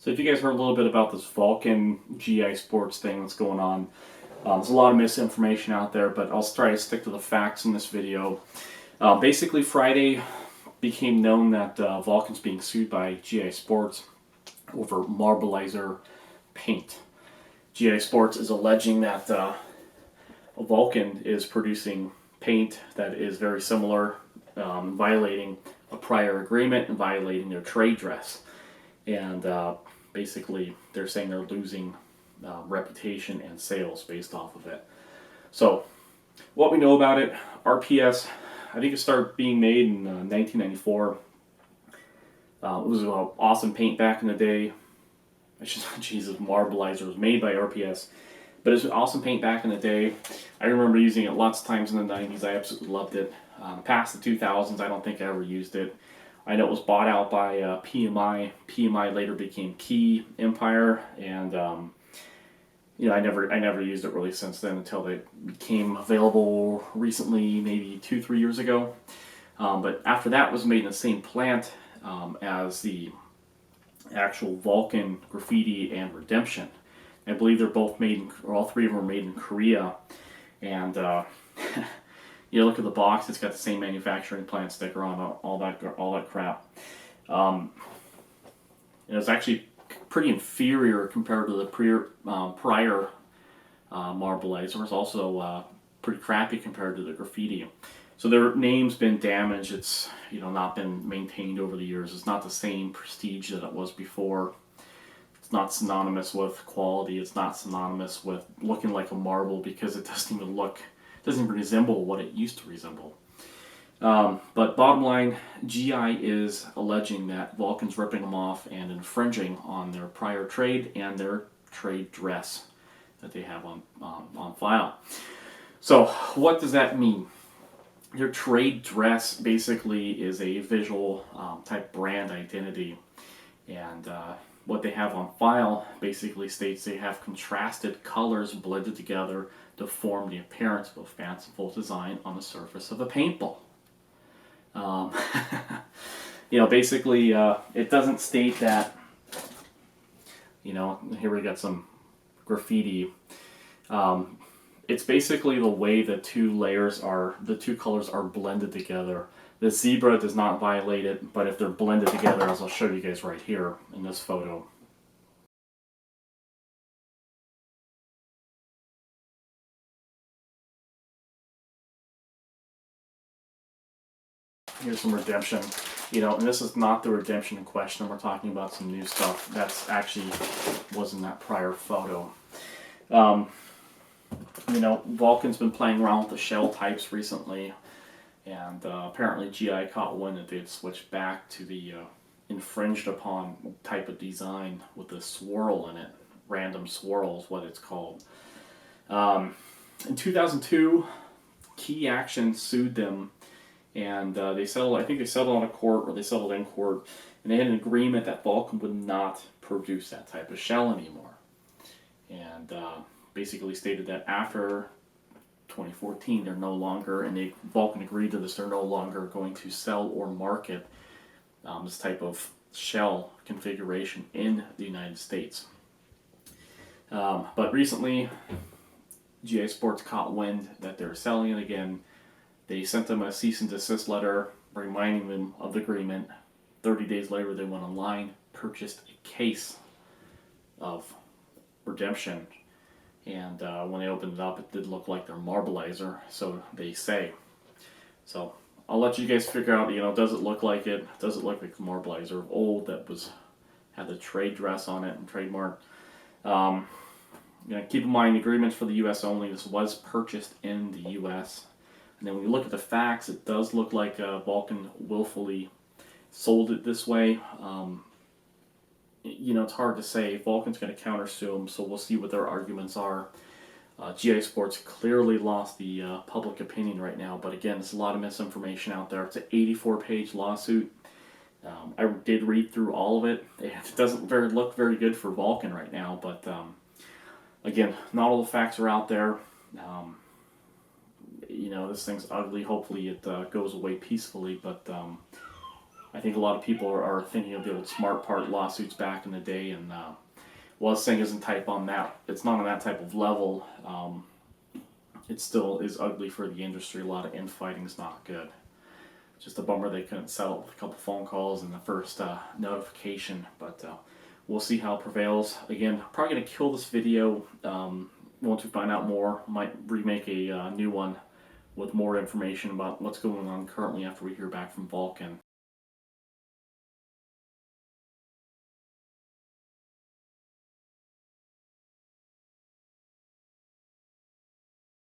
So if you guys heard a little bit about this Valken GI Sports thing that's going on, there's a lot of misinformation out there, but I'll try to stick to the facts in this video. Basically, Friday became known that Valken's being sued by GI Sports over Marbleizer paint. GI Sports is alleging that Valken is producing paint that is very similar, violating a prior agreement and violating their trade dress. And basically, they're saying they're losing reputation and sales based off of it. So, what we know about it, RPS, I think it started being made in 1994. It was awesome paint back in the day. Jesus, Marbleizer was made by RPS. But it was awesome paint back in the day. I remember using it lots of times in the 90s. I absolutely loved it. Past the 2000s, I don't think I ever used it. I know it was bought out by PMI. PMI later became Key Empire, and I never used it really since then until they became available recently, maybe 2-3 years ago. But after that, it was made in the same plant as the actual Valken Graffiti and Redemption. I believe they're both made, or all three of them were made in Korea, and you look at the box; it's got the same manufacturing plant sticker on all that crap. It's actually pretty inferior compared to the prior Marbleizer. It's also pretty crappy compared to the Graffiti. So their name's been damaged. It's not been maintained over the years. It's not the same prestige that it was before. It's not synonymous with quality. It's not synonymous with looking like a marble because it doesn't even resemble what it used to resemble. But bottom line, GI is alleging that Valken's ripping them off and infringing on their prior trade and their trade dress that they have on file. So what does that mean? Their trade dress basically is a visual type brand identity, and what they have on file basically states they have contrasted colors blended together to form the appearance of a fanciful design on the surface of a paintball. Basically, it doesn't state that, here we got some graffiti. It's basically the way the two colors are blended together. The zebra does not violate it, but if they're blended together, as I'll show you guys right here in this photo. Here's some Redemption, and this is not the Redemption in question. We're talking about some new stuff that's actually wasn't that prior photo. Valken's been playing around with the shell types recently, and apparently GI caught wind that they'd switched back to the infringed upon type of design with the swirl in it. Random swirl is what it's called. In 2002, Key Action sued them, and they settled. I think they settled out of court, or they settled in court, and they had an agreement that Valken would not produce that type of shell anymore. And basically stated that after 2014, they're no longer, and Valken agreed to this, they're no longer going to sell or market this type of shell configuration in the United States. But recently, GI Sports caught wind that they're selling it again. They sent them a cease and desist letter reminding them of the agreement. 30 days later, they went online, purchased a case of Redemption, and when they opened it up, it did look like their Marbleizer, so they say. So I'll let you guys figure out, does it look like it? Does it look like the Marbleizer of old that had the trade dress on it and trademark? Keep in mind, agreements for the U.S. only. This was purchased in the U.S. And then when you look at the facts, it does look like Valken willfully sold it this way. It's hard to say. Valken's going to countersue them, so we'll see what their arguments are. GI Sports clearly lost the public opinion right now, but again, there's a lot of misinformation out there. It's an 84-page lawsuit. I did read through all of it. It doesn't look very good for Valken right now, but again, not all the facts are out there. This thing's ugly. Hopefully it goes away peacefully, but I think a lot of people are thinking of the old Smart Part lawsuits back in the day, and while this thing isn't type on that, it's not on that type of level. It still is ugly for the industry. A lot of infighting is not good. Just a bummer they couldn't settle with a couple phone calls and the first notification, but we'll see how it prevails. Again, probably going to kill this video. Once we find out more, might remake a new one with more information about what's going on currently after we hear back from Valken.